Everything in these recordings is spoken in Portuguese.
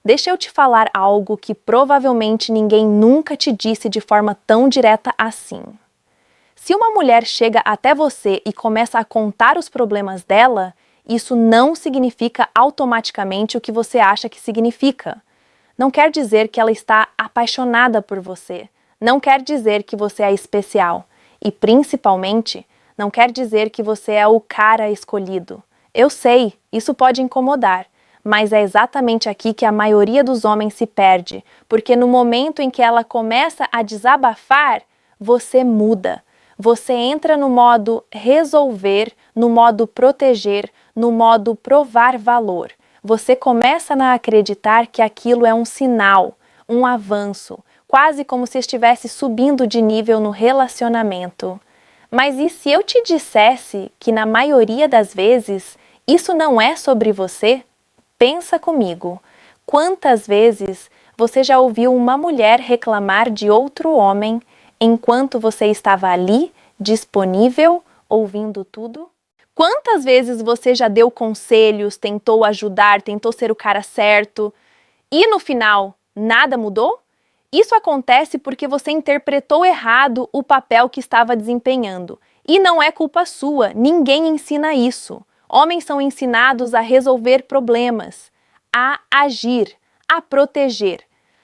Deixa eu te falar algo que provavelmente ninguém nunca te disse de forma tão direta assim. Se uma mulher chega até você e começa a contar os problemas dela, isso não significa automaticamente o que você acha que significa. Não quer dizer que ela está apaixonada por você. Não quer dizer que você é especial. E, principalmente, não quer dizer que você é o cara escolhido. Eu sei, isso pode incomodar, mas é exatamente aqui que a maioria dos homens se perde, porque no momento em que ela começa a desabafar, você muda. Você entra no modo resolver, no modo proteger, no modo provar valor. Você começa a acreditar que aquilo é um sinal, um avanço, quase como se estivesse subindo de nível no relacionamento. Mas e se eu te dissesse que na maioria das vezes isso não é sobre você? Pensa comigo. Quantas vezes você já ouviu uma mulher reclamar de outro homem enquanto você estava ali, disponível, ouvindo tudo? Quantas vezes você já deu conselhos, tentou ajudar, tentou ser o cara certo e no final nada mudou? Isso acontece porque você interpretou errado o papel que estava desempenhando. E não é culpa sua, ninguém ensina isso. Homens são ensinados a resolver problemas, a agir, a proteger.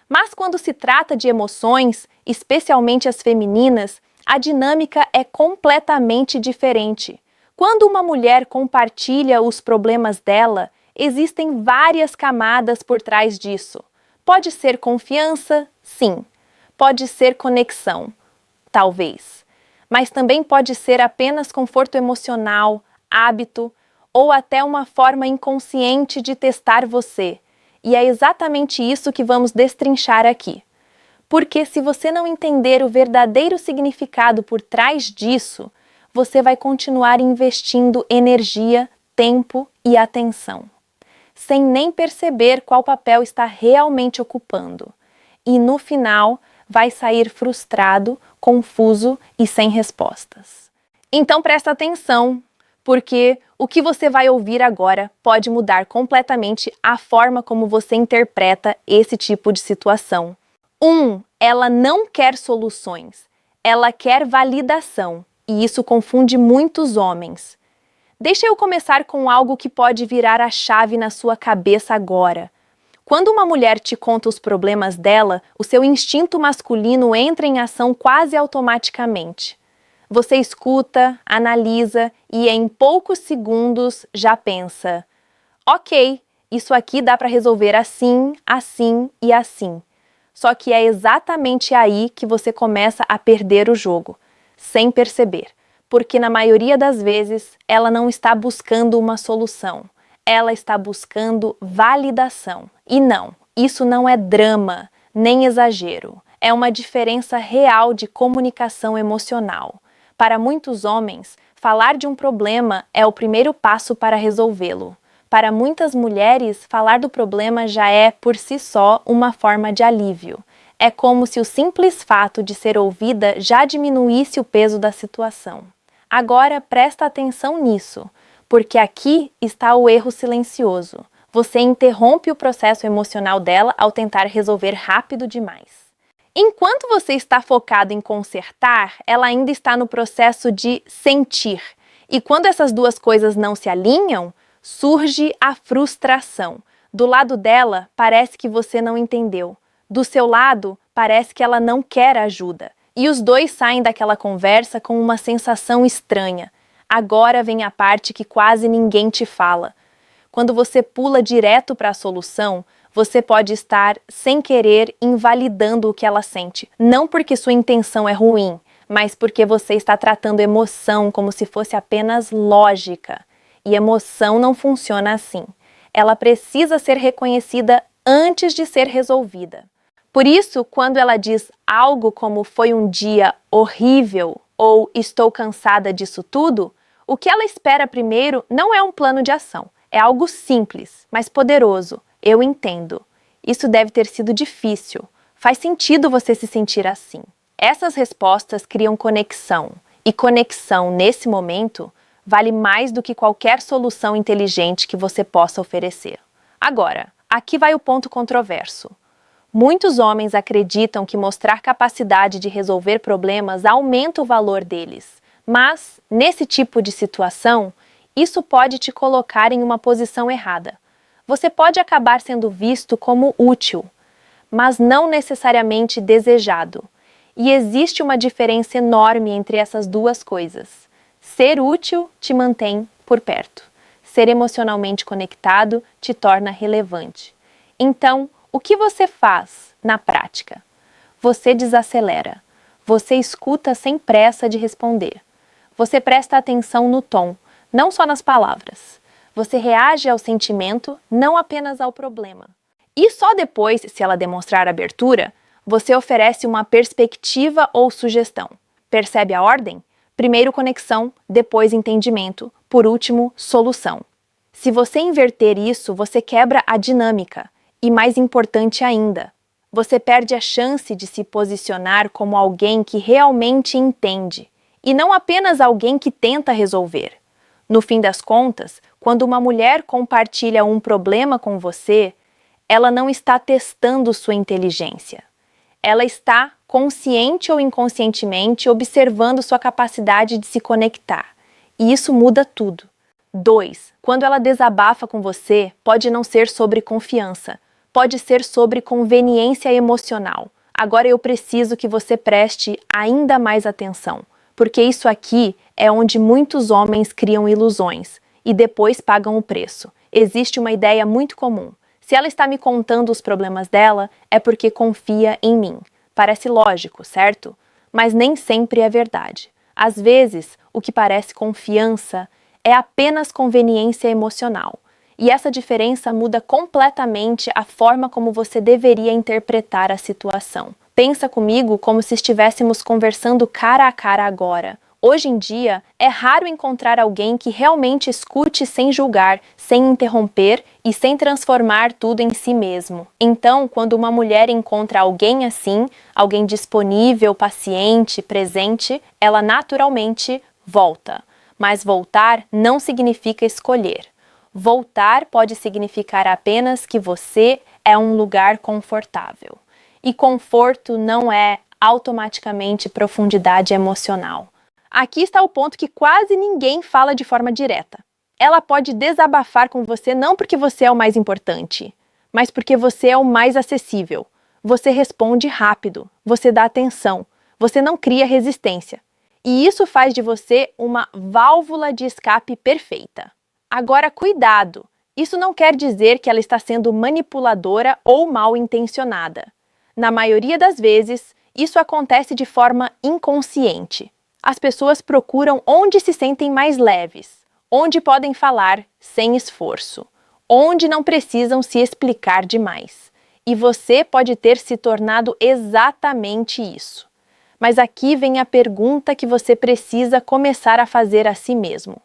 Mas quando se trata de emoções, especialmente as femininas, a dinâmica é completamente diferente. Quando uma mulher compartilha os problemas dela, existem várias camadas por trás disso. Pode ser confiança, sim. Pode ser conexão, talvez. Mas também pode ser apenas conforto emocional, hábito ou até uma forma inconsciente de testar você. E é exatamente isso que vamos destrinchar aqui. Porque se você não entender o verdadeiro significado por trás disso, você vai continuar investindo energia, tempo e atenção, sem nem perceber qual papel está realmente ocupando. E no final, vai sair frustrado, confuso e sem respostas. Então presta atenção, porque o que você vai ouvir agora pode mudar completamente a forma como você interpreta esse tipo de situação. Ela não quer soluções, ela quer validação, e isso confunde muitos homens. Deixa eu começar com algo que pode virar a chave na sua cabeça agora. Quando uma mulher te conta os problemas dela, o seu instinto masculino entra em ação quase automaticamente. Você escuta, analisa e em poucos segundos já pensa: ok, isso aqui dá para resolver assim, assim e assim. Só que é exatamente aí que você começa a perder o jogo, sem perceber. Porque na maioria das vezes ela não está buscando uma solução, ela está buscando validação. E não, isso não é drama, nem exagero. É uma diferença real de comunicação emocional. Para muitos homens, falar de um problema é o primeiro passo para resolvê-lo. Para muitas mulheres, falar do problema já é, por si só, uma forma de alívio. É como se o simples fato de ser ouvida já diminuísse o peso da situação. Agora presta atenção nisso, porque aqui está o erro silencioso. Você interrompe o processo emocional dela ao tentar resolver rápido demais. Enquanto você está focado em consertar, ela ainda está no processo de sentir. E quando essas duas coisas não se alinham, surge a frustração. Do lado dela, parece que você não entendeu. Do seu lado, parece que ela não quer ajuda. E os dois saem daquela conversa com uma sensação estranha. Agora vem a parte que quase ninguém te fala. Quando você pula direto para a solução, você pode estar, sem querer, invalidando o que ela sente. Não porque sua intenção é ruim, mas porque você está tratando emoção como se fosse apenas lógica. E emoção não funciona assim. Ela precisa ser reconhecida antes de ser resolvida. Por isso, quando ela diz algo como "foi um dia horrível" ou "estou cansada disso tudo", o que ela espera primeiro não é um plano de ação. É algo simples, mas poderoso. Eu entendo. Isso deve ter sido difícil. Faz sentido você se sentir assim. Essas respostas criam conexão. E conexão, nesse momento, vale mais do que qualquer solução inteligente que você possa oferecer. Agora, Aqui vai o ponto controverso. Muitos homens acreditam que mostrar capacidade de resolver problemas aumenta o valor deles, mas, nesse tipo de situação, isso pode te colocar em uma posição errada. Você pode acabar sendo visto como útil, mas não necessariamente desejado. E existe uma diferença enorme entre essas duas coisas. Ser útil te mantém por perto. Ser emocionalmente conectado te torna relevante. Então, o que você faz na prática? Você desacelera. Você escuta sem pressa de responder. Você presta atenção no tom, não só nas palavras. Você reage ao sentimento, não apenas ao problema. E só depois, se ela demonstrar abertura, você oferece uma perspectiva ou sugestão. Percebe a ordem? Primeiro conexão, depois entendimento, por último, solução. Se você inverter isso, você quebra a dinâmica. E mais importante ainda, você perde a chance de se posicionar como alguém que realmente entende, e não apenas alguém que tenta resolver. No fim das contas, quando uma mulher compartilha um problema com você, ela não está testando sua inteligência. Ela está, consciente ou inconscientemente, observando sua capacidade de se conectar. E isso muda tudo. 2. Quando ela desabafa com você, pode não ser sobre confiança. Pode ser sobre conveniência emocional. Agora eu preciso que você preste ainda mais atenção, porque isso aqui é onde muitos homens criam ilusões e depois pagam o preço. Existe uma ideia muito comum. Se ela está me contando os problemas dela, é porque confia em mim. Parece lógico, certo? Mas nem sempre é verdade. Às vezes, o que parece confiança é apenas conveniência emocional. E essa diferença muda completamente a forma como você deveria interpretar a situação. Pensa comigo como se estivéssemos conversando cara a cara agora. Hoje em dia, é raro encontrar alguém que realmente escute sem julgar, sem interromper e sem transformar tudo em si mesmo. Então, quando uma mulher encontra alguém assim, alguém disponível, paciente, presente, ela naturalmente volta. Mas voltar não significa escolher. Voltar pode significar apenas que você é um lugar confortável. E conforto não é automaticamente profundidade emocional. Aqui está o ponto que quase ninguém fala de forma direta. Ela pode desabafar com você não porque você é o mais importante, mas porque você é o mais acessível. Você responde rápido, você dá atenção, você não cria resistência. E isso faz de você uma válvula de escape perfeita. Agora, cuidado! Isso não quer dizer que ela está sendo manipuladora ou mal intencionada. Na maioria das vezes, isso acontece de forma inconsciente. As pessoas procuram onde se sentem mais leves, onde podem falar sem esforço, onde não precisam se explicar demais. E você pode ter se tornado exatamente isso. Mas aqui vem a pergunta que você precisa começar a fazer a si mesmo.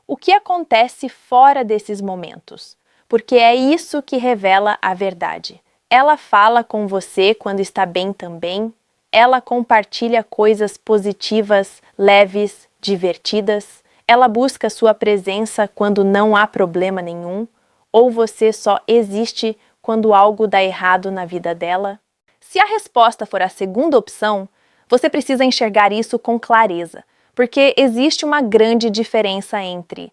O que acontece fora desses momentos? Porque é isso que revela a verdade. Ela fala com você quando está bem também. Ela compartilha coisas positivas, leves, divertidas. Ela busca sua presença quando não há problema nenhum. Ou você só existe quando algo dá errado na vida dela? Se a resposta for a segunda opção, você precisa enxergar isso com clareza. Porque existe uma grande diferença entre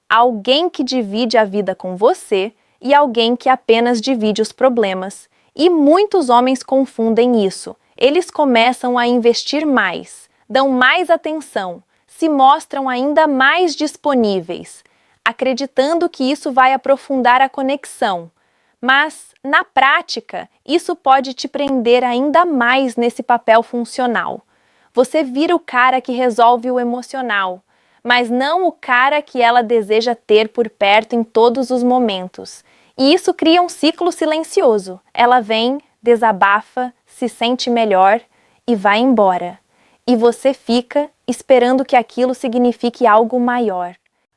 alguém que divide a vida com você e alguém que apenas divide os problemas. E muitos homens confundem isso. Eles começam a investir mais, dão mais atenção, se mostram ainda mais disponíveis, acreditando que isso vai aprofundar a conexão. Mas, na prática, isso pode te prender ainda mais nesse papel funcional. Você vira o cara que resolve o emocional, mas não o cara que ela deseja ter por perto em todos os momentos. E isso cria um ciclo silencioso. Ela vem, desabafa, se sente melhor e vai embora. E você fica esperando que aquilo signifique algo maior.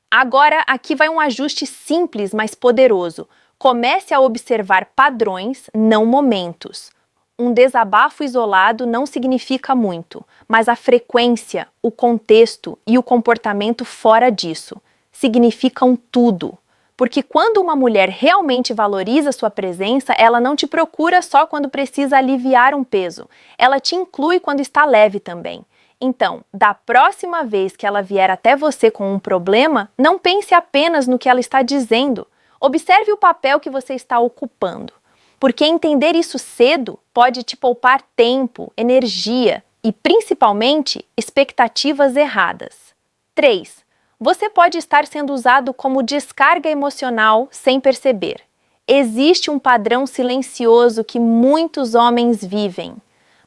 Agora, aqui vai um ajuste simples, mas poderoso. Comece a observar padrões, não momentos. Um desabafo isolado não significa muito, mas a frequência, o contexto e o comportamento fora disso significam tudo. Porque quando uma mulher realmente valoriza sua presença, ela não te procura só quando precisa aliviar um peso. Ela te inclui quando está leve também. Então, da próxima vez que ela vier até você com um problema, não pense apenas no que ela está dizendo. Observe o papel que você está ocupando. Porque entender isso cedo pode te poupar tempo, energia e, principalmente, expectativas erradas. 3. Você pode estar sendo usado como descarga emocional sem perceber. Existe um padrão silencioso que muitos homens vivem,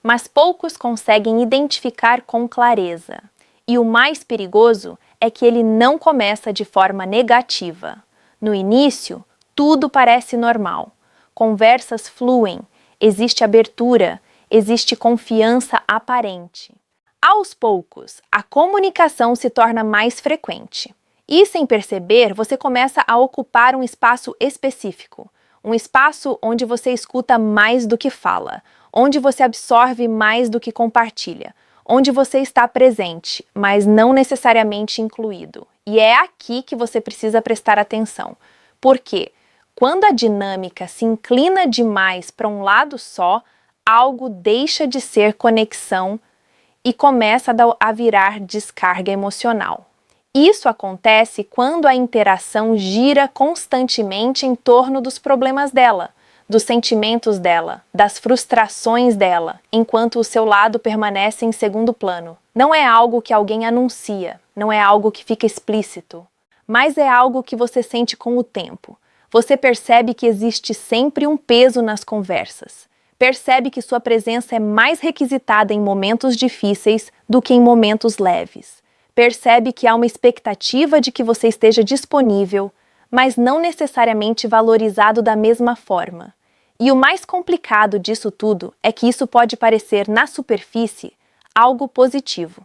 mas poucos conseguem identificar com clareza. E o mais perigoso é que ele não começa de forma negativa. No início, tudo parece normal. Conversas fluem, existe abertura, existe confiança aparente. Aos poucos, a comunicação se torna mais frequente. E, sem perceber, você começa a ocupar um espaço específico. Um espaço onde você escuta mais do que fala, onde você absorve mais do que compartilha, onde você está presente, mas não necessariamente incluído. E é aqui que você precisa prestar atenção. Por quê? Quando a dinâmica se inclina demais para um lado só, algo deixa de ser conexão e começa a virar descarga emocional. Isso acontece quando a interação gira constantemente em torno dos problemas dela, dos sentimentos dela, das frustrações dela, enquanto o seu lado permanece em segundo plano. Não é algo que alguém anuncia, não é algo que fica explícito, mas é algo que você sente com o tempo. Você percebe que existe sempre um peso nas conversas. Percebe que sua presença é mais requisitada em momentos difíceis do que em momentos leves. Percebe que há uma expectativa de que você esteja disponível, mas não necessariamente valorizado da mesma forma. E o mais complicado disso tudo é que isso pode parecer, na superfície, algo positivo,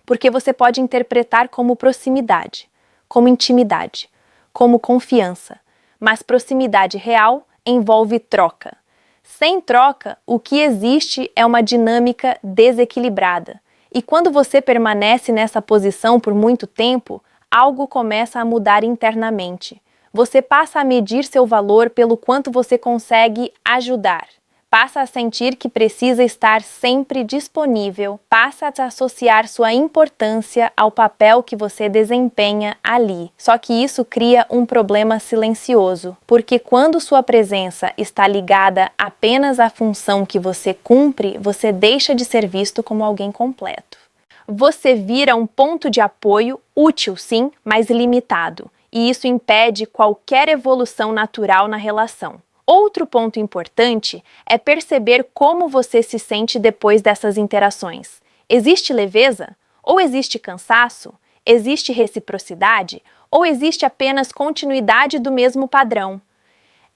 porque você pode interpretar como proximidade, como intimidade, como confiança, mas proximidade real envolve troca. Sem troca, o que existe é uma dinâmica desequilibrada. E quando você permanece nessa posição por muito tempo, algo começa a mudar internamente. Você passa a medir seu valor pelo quanto você consegue ajudar. Passa a sentir que precisa estar sempre disponível, passa a associar sua importância ao papel que você desempenha ali. Só que isso cria um problema silencioso, porque quando sua presença está ligada apenas à função que você cumpre, você deixa de ser visto como alguém completo. Você vira um ponto de apoio útil, sim, mas limitado, e isso impede qualquer evolução natural na relação. Outro ponto importante é perceber como você se sente depois dessas interações. Existe leveza? Ou existe cansaço? Existe reciprocidade? Ou existe apenas continuidade do mesmo padrão?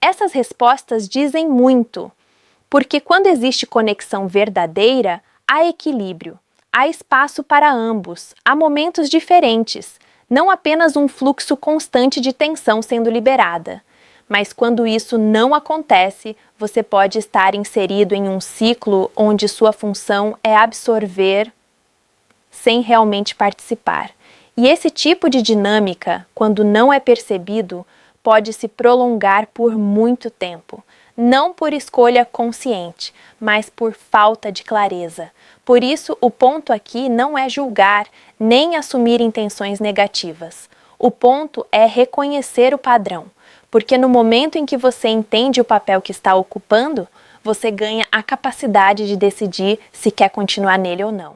Essas respostas dizem muito, porque quando existe conexão verdadeira, há equilíbrio, há espaço para ambos, há momentos diferentes, não apenas um fluxo constante de tensão sendo liberada. Mas quando isso não acontece, você pode estar inserido em um ciclo onde sua função é absorver sem realmente participar. E esse tipo de dinâmica, quando não é percebido, pode se prolongar por muito tempo. Não por escolha consciente, mas por falta de clareza. Por isso, o ponto aqui não é julgar, nem assumir intenções negativas. O ponto é reconhecer o padrão. Porque no momento em que você entende o papel que está ocupando, você ganha a capacidade de decidir se quer continuar nele ou não.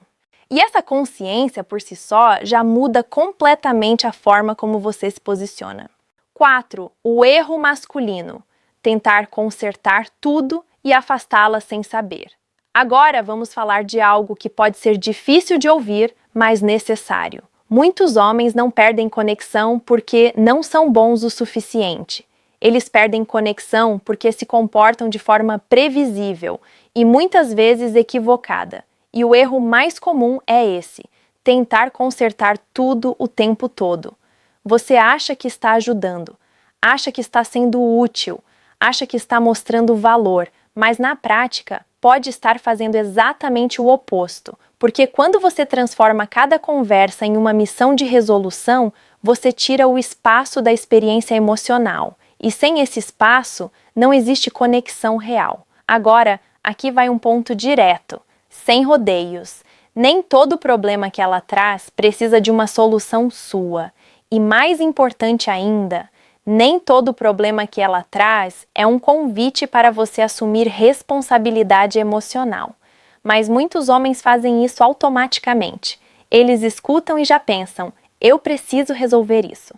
E essa consciência, por si só, já muda completamente a forma como você se posiciona. 4. O erro masculino. Tentar consertar tudo e afastá-la sem saber. Agora vamos falar de algo que pode ser difícil de ouvir, mas necessário. Muitos homens não perdem conexão porque não são bons o suficiente. Eles perdem conexão porque se comportam de forma previsível e muitas vezes equivocada. E o erro mais comum é esse: tentar consertar tudo o tempo todo. Você acha que está ajudando, acha que está sendo útil, acha que está mostrando valor, mas na prática pode estar fazendo exatamente o oposto. Porque quando você transforma cada conversa em uma missão de resolução, você tira o espaço da experiência emocional. E sem esse espaço, não existe conexão real. Agora, aqui vai um ponto direto, sem rodeios. Nem todo problema que ela traz precisa de uma solução sua. E mais importante ainda, nem todo problema que ela traz é um convite para você assumir responsabilidade emocional. Mas muitos homens fazem isso automaticamente. Eles escutam e já pensam: eu preciso resolver isso.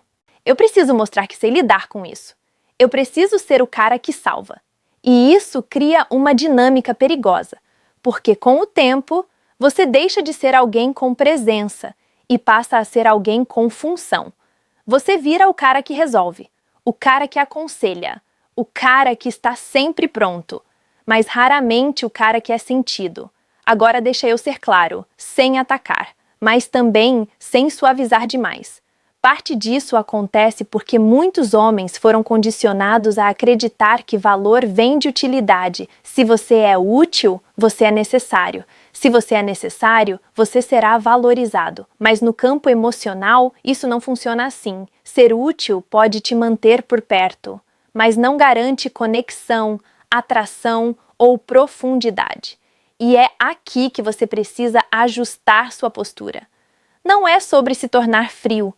Eu preciso mostrar que sei lidar com isso. Eu preciso ser o cara que salva. E isso cria uma dinâmica perigosa, porque com o tempo, você deixa de ser alguém com presença e passa a ser alguém com função. Você vira o cara que resolve, o cara que aconselha, o cara que está sempre pronto, mas raramente o cara que é sentido. Agora deixa eu ser claro, sem atacar, mas também sem suavizar demais. Parte disso acontece porque muitos homens foram condicionados a acreditar que valor vem de utilidade. Se você é útil, você é necessário. Se você é necessário, você será valorizado. Mas no campo emocional, isso não funciona assim. Ser útil pode te manter por perto, mas não garante conexão, atração ou profundidade. E é aqui que você precisa ajustar sua postura. Não é sobre se tornar frio.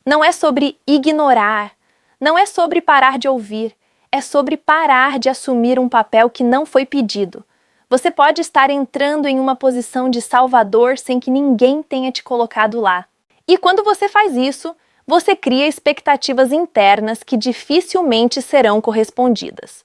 Não é sobre ignorar, não é sobre parar de ouvir, é sobre parar de assumir um papel que não foi pedido. Você pode estar entrando em uma posição de salvador sem que ninguém tenha te colocado lá. E quando você faz isso, você cria expectativas internas que dificilmente serão correspondidas.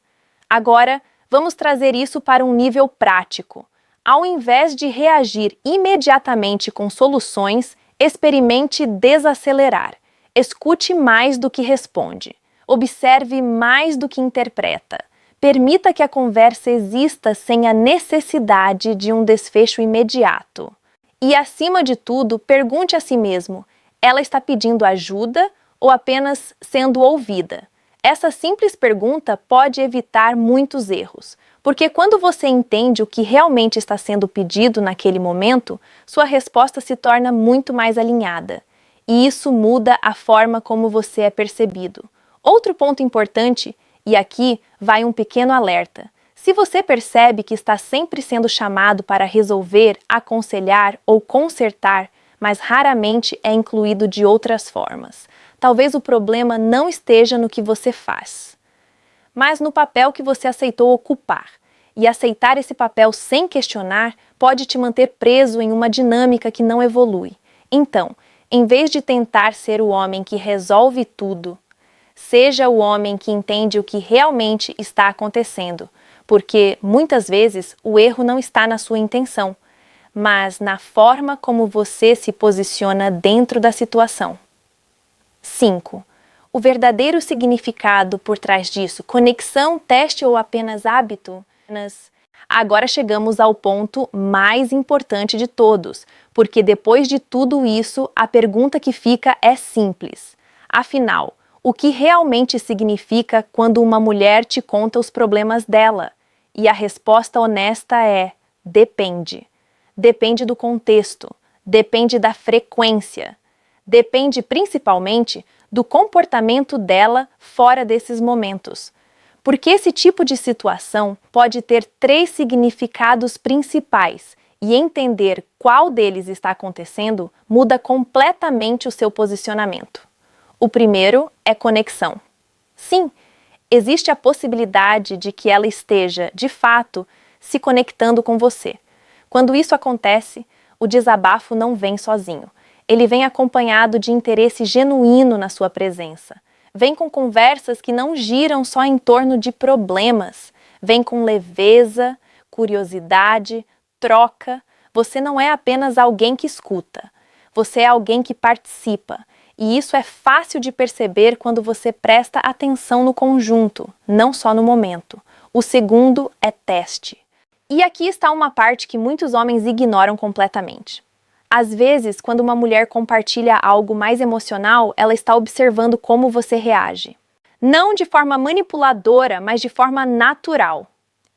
Agora, vamos trazer isso para um nível prático. Ao invés de reagir imediatamente com soluções, experimente desacelerar. Escute mais do que responde. Observe mais do que interpreta. Permita que a conversa exista sem a necessidade de um desfecho imediato. E, acima de tudo, pergunte a si mesmo: ela está pedindo ajuda ou apenas sendo ouvida? Essa simples pergunta pode evitar muitos erros, porque quando você entende o que realmente está sendo pedido naquele momento, sua resposta se torna muito mais alinhada. E isso muda a forma como você é percebido. Outro ponto importante, e aqui vai um pequeno alerta: se você percebe que está sempre sendo chamado para resolver, aconselhar ou consertar, mas raramente é incluído de outras formas, talvez o problema não esteja no que você faz, mas no papel que você aceitou ocupar. E aceitar esse papel sem questionar pode te manter preso em uma dinâmica que não evolui. Então, em vez de tentar ser o homem que resolve tudo, seja o homem que entende o que realmente está acontecendo, porque muitas vezes o erro não está na sua intenção, mas na forma como você se posiciona dentro da situação. 5. O verdadeiro significado por trás disso: conexão, teste ou apenas hábito? Agora chegamos ao ponto mais importante de todos, porque depois de tudo isso, a pergunta que fica é simples. Afinal, o que realmente significa quando uma mulher te conta os problemas dela? E a resposta honesta é: depende. Depende do contexto, depende da frequência, depende principalmente do comportamento dela fora desses momentos. Porque esse tipo de situação pode ter 3 significados principais, e entender qual deles está acontecendo muda completamente o seu posicionamento. O primeiro é conexão. Sim, existe a possibilidade de que ela esteja, de fato, se conectando com você. Quando isso acontece, o desabafo não vem sozinho. Ele vem acompanhado de interesse genuíno na sua presença. Vem com conversas que não giram só em torno de problemas. Vem com leveza, curiosidade, troca. Você não é apenas alguém que escuta. Você é alguém que participa. E isso é fácil de perceber quando você presta atenção no conjunto, não só no momento. O segundo é teste. E aqui está uma parte que muitos homens ignoram completamente. Às vezes, quando uma mulher compartilha algo mais emocional, ela está observando como você reage. Não de forma manipuladora, mas de forma natural.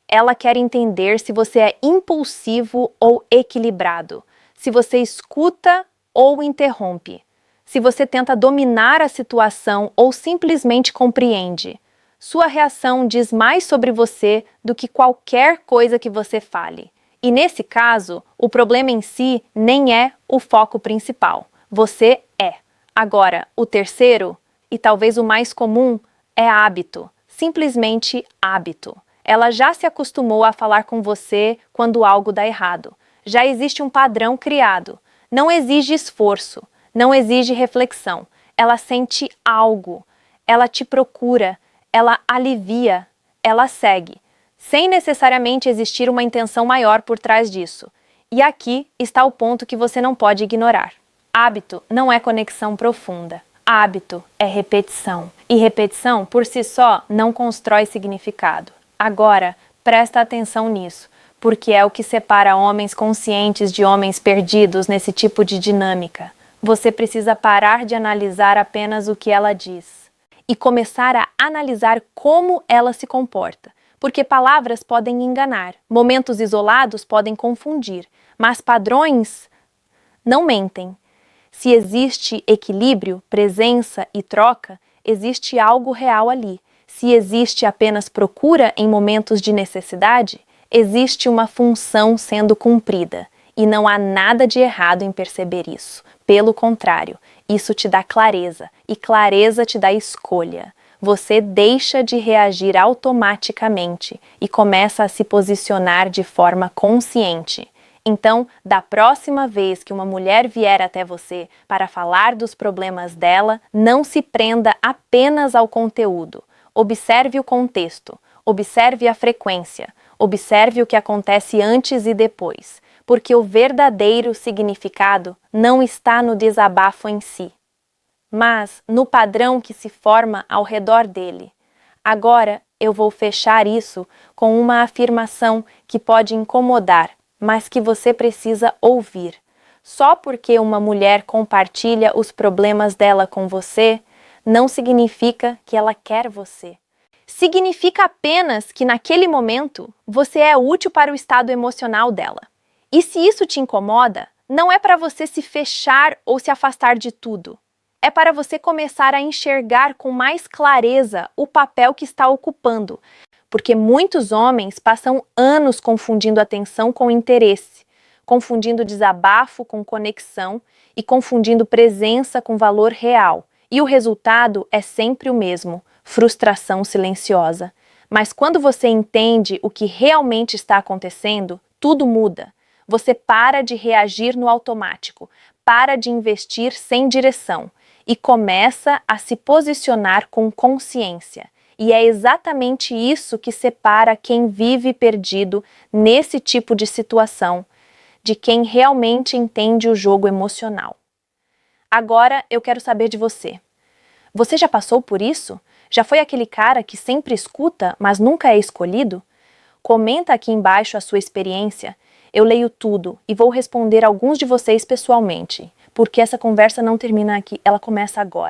Ela quer entender se você é impulsivo ou equilibrado, se você escuta ou interrompe, se você tenta dominar a situação ou simplesmente compreende. Sua reação diz mais sobre você do que qualquer coisa que você fale. E nesse caso, o problema em si nem é o foco principal. Você é. Agora, o terceiro, e talvez o mais comum, é hábito. Simplesmente hábito. Ela já se acostumou a falar com você quando algo dá errado. Já existe um padrão criado. Não exige esforço. Não exige reflexão. Ela sente algo. Ela te procura. Ela alivia. Ela segue. Sem necessariamente existir uma intenção maior por trás disso. E aqui está o ponto que você não pode ignorar. Hábito não é conexão profunda. Hábito é repetição. E repetição, por si só, não constrói significado. Agora, presta atenção nisso, porque é o que separa homens conscientes de homens perdidos nesse tipo de dinâmica. Você precisa parar de analisar apenas o que ela diz e começar a analisar como ela se comporta. Porque palavras podem enganar, momentos isolados podem confundir, mas padrões não mentem. Se existe equilíbrio, presença e troca, existe algo real ali. Se existe apenas procura em momentos de necessidade, existe uma função sendo cumprida. E não há nada de errado em perceber isso. Pelo contrário, isso te dá clareza, e clareza te dá escolha. Você deixa de reagir automaticamente e começa a se posicionar de forma consciente. Então, da próxima vez que uma mulher vier até você para falar dos problemas dela, não se prenda apenas ao conteúdo. Observe o contexto, observe a frequência, observe o que acontece antes e depois, porque o verdadeiro significado não está no desabafo em si, mas no padrão que se forma ao redor dele. Agora eu vou fechar isso com uma afirmação que pode incomodar, mas que você precisa ouvir. Só porque uma mulher compartilha os problemas dela com você, não significa que ela quer você. Significa apenas que naquele momento você é útil para o estado emocional dela. E se isso te incomoda, não é para você se fechar ou se afastar de tudo. É para você começar a enxergar com mais clareza o papel que está ocupando, porque muitos homens passam anos confundindo atenção com interesse, confundindo desabafo com conexão e confundindo presença com valor real. E o resultado é sempre o mesmo: frustração silenciosa. Mas quando você entende o que realmente está acontecendo, tudo muda. Você para de reagir no automático, para de investir sem direção e começa a se posicionar com consciência. E é exatamente isso que separa quem vive perdido nesse tipo de situação de quem realmente entende o jogo emocional. Agora eu quero saber de você. Você já passou por isso? Já foi aquele cara que sempre escuta, mas nunca é escolhido? Comenta aqui embaixo a sua experiência. Eu leio tudo e vou responder alguns de vocês pessoalmente, porque essa conversa não termina aqui, ela começa agora.